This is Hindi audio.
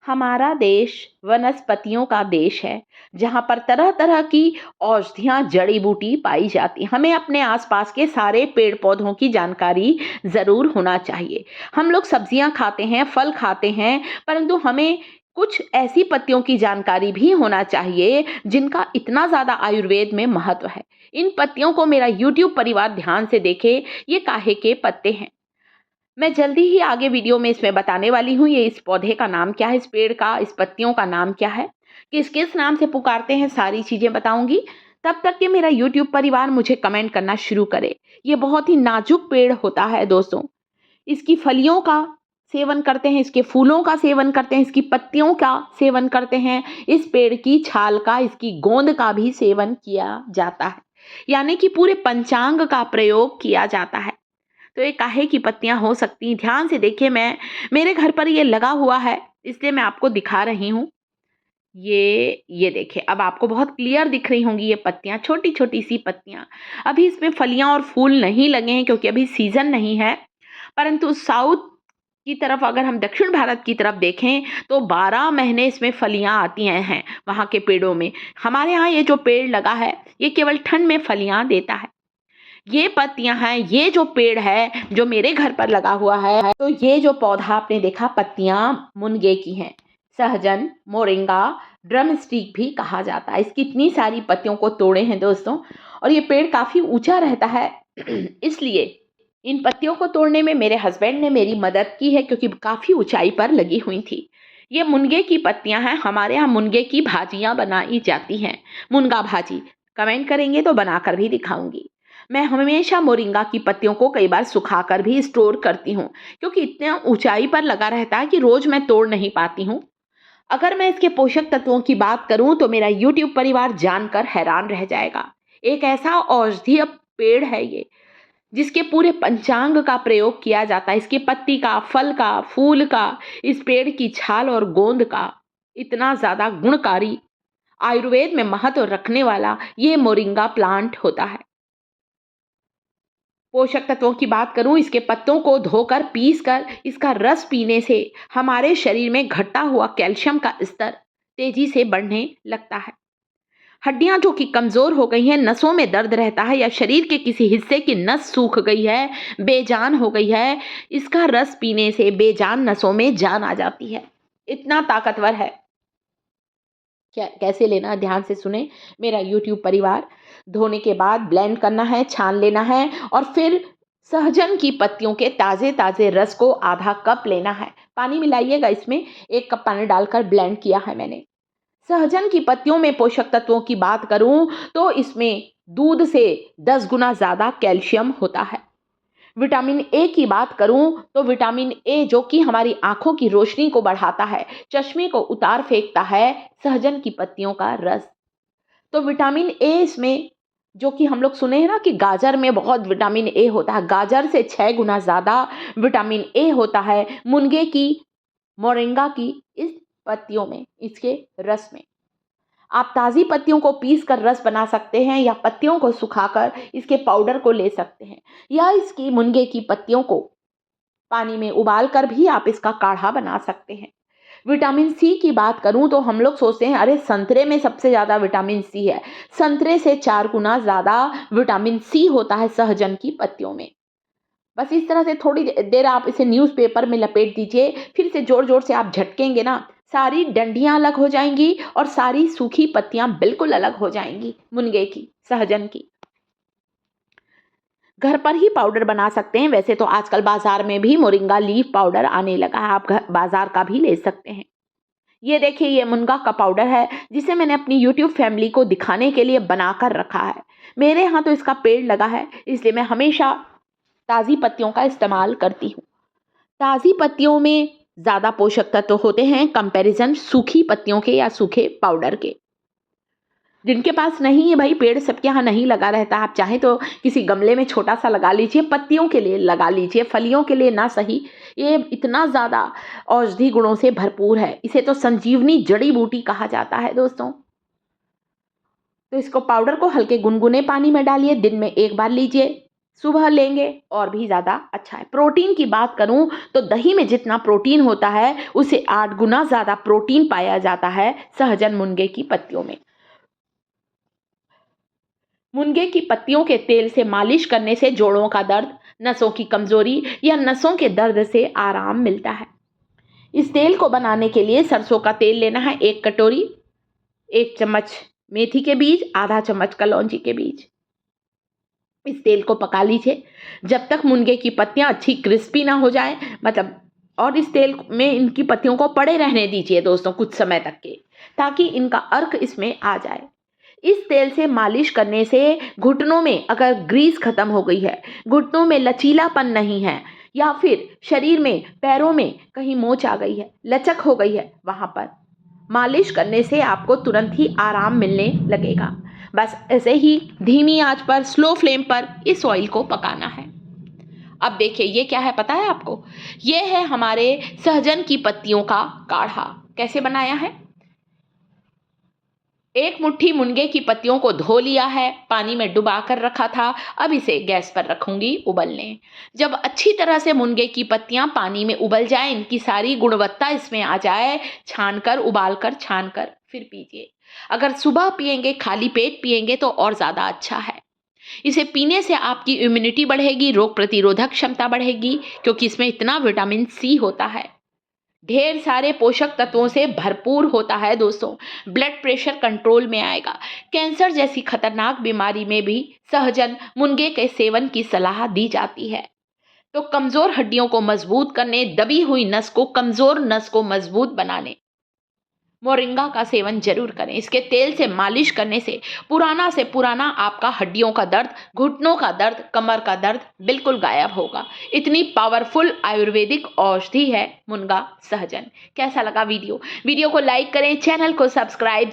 हमारा देश वनस्पतियों का देश है, जहाँ पर तरह-तरह की औषधियाँ, जड़ी-बूटी पाई जाती हैं। हमें अपने आस-पास के सारे पेड़-पौधों की जानकारी ज़रूर होना चाहिए। हम लोग सब्जियाँ खाते हैं, फल खाते हैं, परंतु हमें कुछ ऐसी पत्तियों की जानकारी भी होना चाहिए, जिनका इतना ज़्यादा आयुर्वेद में महत्व है। इन पत्तियों को मेरा यूट्यूब परिवार ध्यान से देखे, ये काहे के पत्ते हैं। मैं जल्दी ही आगे वीडियो में इसमें बताने वाली हूँ, ये इस पौधे का नाम क्या है, इस पेड़ का, इस पत्तियों का नाम क्या है, किस-किस नाम से पुकारते हैं, सारी चीज़ें बताऊँगी। तब तक कि मेरा यूट्यूब परिवार मुझे कमेंट करना शुरू करे। ये बहुत ही नाजुक पेड़ होता है दोस्तों। इसकी फलियों का सेवन करते हैं, इसके फूलों का सेवन करते हैं, इसकी पत्तियों का सेवन करते हैं, इस पेड़ की छाल का, इसकी गोंद का भी सेवन किया जाता है। यानी कि पूरे पंचांग का प्रयोग किया जाता है। तो ये काहे की पत्तियाँ हो सकती हैं, ध्यान से देखिए। मेरे घर पर ये लगा हुआ है, इसलिए मैं आपको दिखा रही हूँ। ये देखिए, अब आपको बहुत क्लियर दिख रही होंगी ये पत्तियाँ, छोटी-छोटी सी पत्तियाँ। अभी इसमें फलियाँ और फूल नहीं लगे हैं क्योंकि अभी सीज़न नहीं है, परंतु साउथ की तरफ, अगर हम दक्षिण भारत की तरफ देखें, तो 12 महीने इसमें फलियाँ आती हैं वहाँ के पेड़ों में। हमारे यहाँ ये जो पेड़ लगा है, ये केवल ठंड में फलियाँ देता है। ये पत्तियां हैं, ये जो पेड़ है जो मेरे घर पर लगा हुआ है, तो ये जो पौधा आपने देखा, पत्तियां मुनगे की हैं। सहजन, मोरिंगा, ड्रम स्टिक भी कहा जाता है। इसकी इतनी सारी पत्तियों को तोड़े हैं दोस्तों, और ये पेड़ काफी ऊंचा रहता है इसलिए इन पत्तियों को तोड़ने में मेरे हस्बैंड ने मेरी मदद की है, क्योंकि काफी ऊंचाई पर लगी हुई थी। ये मुनगे की पत्तियां हैं। हमारे यहाँ मुनगे की भाजियां बनाई जाती हैं, मुनगा भाजी। कमेंट करेंगे तो बनाकर भी दिखाऊंगी। मैं हमेशा मोरिंगा की पत्तियों को कई बार सुखाकर भी स्टोर करती हूँ, क्योंकि इतने ऊंचाई पर लगा रहता है कि रोज मैं तोड़ नहीं पाती हूँ। अगर मैं इसके पोषक तत्वों की बात करूं तो मेरा यूट्यूब परिवार जानकर हैरान रह जाएगा। एक ऐसा औषधीय पेड़ है ये, जिसके पूरे पंचांग का प्रयोग किया जाता है। इसकी पत्ती का, फल का, फूल का, इस पेड़ की छाल और गोंद का इतना ज्यादा गुणकारी, आयुर्वेद में महत्व रखने वाला ये मोरिंगा प्लांट होता है। पोषक तत्वों की बात करूं, इसके पत्तों को धोकर, पीसकर इसका रस पीने से हमारे शरीर में घटा हुआ कैल्शियम का स्तर तेजी से बढ़ने लगता है। हड्डियां जो कि कमजोर हो गई हैं, नसों में दर्द रहता है, या शरीर के किसी हिस्से की नस सूख गई है, बेजान हो गई है, इसका रस पीने से बेजान नसों में जान आ जाती है। इतना ताकतवर है। क्या कैसे लेना है, ध्यान से सुने मेरा यूट्यूब परिवार। धोने के बाद ब्लेंड करना है, छान लेना है, और फिर सहजन की पत्तियों के ताज़े ताज़े रस को आधा कप लेना है। पानी मिलाइएगा इसमें, 1 कप पानी डालकर ब्लेंड किया है मैंने। सहजन की पत्तियों में पोषक तत्वों की बात करूं तो इसमें दूध से 10 गुना ज़्यादा कैल्शियम होता है। विटामिन ए की बात करूं तो विटामिन ए, जो कि हमारी आंखों की रोशनी को बढ़ाता है, चश्मे को उतार फेंकता है, सहजन की पत्तियों का रस। तो विटामिन ए इसमें, जो कि हम लोग सुने हैं ना कि गाजर में बहुत विटामिन ए होता है, गाजर से 6 गुना ज़्यादा विटामिन ए होता है मुनगे की, मोरिंगा की इस पत्तियों में, इसके रस में। आप ताज़ी पत्तियों को पीस कर रस बना सकते हैं, या पत्तियों को सुखाकर इसके पाउडर को ले सकते हैं, या इसकी मुनगे की पत्तियों को पानी में उबाल कर भी आप इसका काढ़ा बना सकते हैं। विटामिन सी की बात करूं तो हम लोग सोचते हैं अरे संतरे में सबसे ज़्यादा विटामिन सी है। संतरे से 4 गुना ज़्यादा विटामिन सी होता है सहजन की पत्तियों में। बस इस तरह से थोड़ी देर आप इसे न्यूज़पेपर में लपेट दीजिए, फिर से जोर जोर से आप झटकेंगे ना, सारी डंडियां अलग हो जाएंगी और सारी सूखी पत्तियां बिल्कुल अलग हो जाएंगी मुनगे की, सहजन की। घर पर ही पाउडर बना सकते हैं। वैसे तो आजकल बाजार में भी मोरिंगा लीफ पाउडर आने लगा है, आप घर बाजार का भी ले सकते हैं। ये देखिए, ये मुनगा का पाउडर है, जिसे मैंने अपनी यूट्यूब फैमिली को दिखाने के लिए बनाकर रखा है। मेरे यहाँ तो इसका पेड़ लगा है, इसलिए मैं हमेशा ताज़ी पत्तियों का इस्तेमाल करती हूँ। ताज़ी पत्तियों में ज़्यादा पोषक तत्व होते हैं कंपैरिजन सूखी पत्तियों के या सूखे पाउडर के। जिनके पास नहीं है भाई, पेड़ सबके यहाँ नहीं लगा रहता, आप चाहें तो किसी गमले में छोटा सा लगा लीजिए, पत्तियों के लिए लगा लीजिए, फलियों के लिए ना सही। ये इतना ज़्यादा औषधि गुणों से भरपूर है, इसे तो संजीवनी जड़ी बूटी कहा जाता है दोस्तों। तो इसको पाउडर को हल्के गुनगुने पानी में डालिए, दिन में 1 बार लीजिए। सुबह लेंगे और भी ज़्यादा अच्छा है। प्रोटीन की बात करूं तो दही में जितना प्रोटीन होता है उसे 8 गुना ज़्यादा प्रोटीन पाया जाता है सहजन मुनगे की पत्तियों में। मुनगे की पत्तियों के तेल से मालिश करने से जोड़ों का दर्द, नसों की कमजोरी या नसों के दर्द से आराम मिलता है। इस तेल को बनाने के लिए सरसों का तेल लेना है 1 कटोरी, 1 चम्मच मेथी के बीज, आधा चम्मच कलौंजी के बीज। इस तेल को पका लीजिए जब तक मुनगे की पत्तियां अच्छी क्रिस्पी ना हो जाए, मतलब, और इस तेल में इनकी पत्तियों को पड़े रहने दीजिए दोस्तों कुछ समय तक के, ताकि इनका अर्क इसमें आ जाए। इस तेल से मालिश करने से घुटनों में अगर ग्रीस खत्म हो गई है, घुटनों में लचीलापन नहीं है, या फिर शरीर में पैरों में कहीं मोच आ गई है, लचक हो गई है, वहां पर मालिश करने से आपको तुरंत ही आराम मिलने लगेगा। बस ऐसे ही धीमी आंच पर, स्लो फ्लेम पर इस ऑयल को पकाना है। अब देखिए ये क्या है पता है आपको? ये है हमारे सहजन की पत्तियों का काढ़ा। कैसे बनाया है? 1 मुट्ठी मुनगे की पत्तियों को धो लिया है, पानी में डुबा कर रखा था। अब इसे गैस पर रखूंगी उबलने। जब अच्छी तरह से मुनगे की पत्तियां पानी में उबल जाए, इनकी सारी गुणवत्ता इसमें आ जाए, छानकर, उबालकर, छानकर फिर पीजिए। अगर सुबह पिएंगे, खाली पेट पिएंगे तो और ज़्यादा अच्छा है। इसे पीने से आपकी इम्यूनिटी बढ़ेगी, रोग प्रतिरोधक क्षमता बढ़ेगी, क्योंकि इसमें इतना विटामिन सी होता है, ढेर सारे पोषक तत्वों से भरपूर होता है दोस्तों। ब्लड प्रेशर कंट्रोल में आएगा। कैंसर जैसी खतरनाक बीमारी में भी सहजन मुनगे के सेवन की सलाह दी जाती है। तो कमजोर हड्डियों को मजबूत करने, दबी हुई नस को, कमजोर नस को मजबूत बनाने मोरिंगा का सेवन जरूर करें। इसके तेल से मालिश करने से पुराना आपका हड्डियों का दर्द, घुटनों का दर्द, कमर का दर्द बिल्कुल गायब होगा। इतनी पावरफुल आयुर्वेदिक औषधि है मुनगा सहजन। कैसा लगा वीडियो? वीडियो को लाइक करें, चैनल को सब्सक्राइब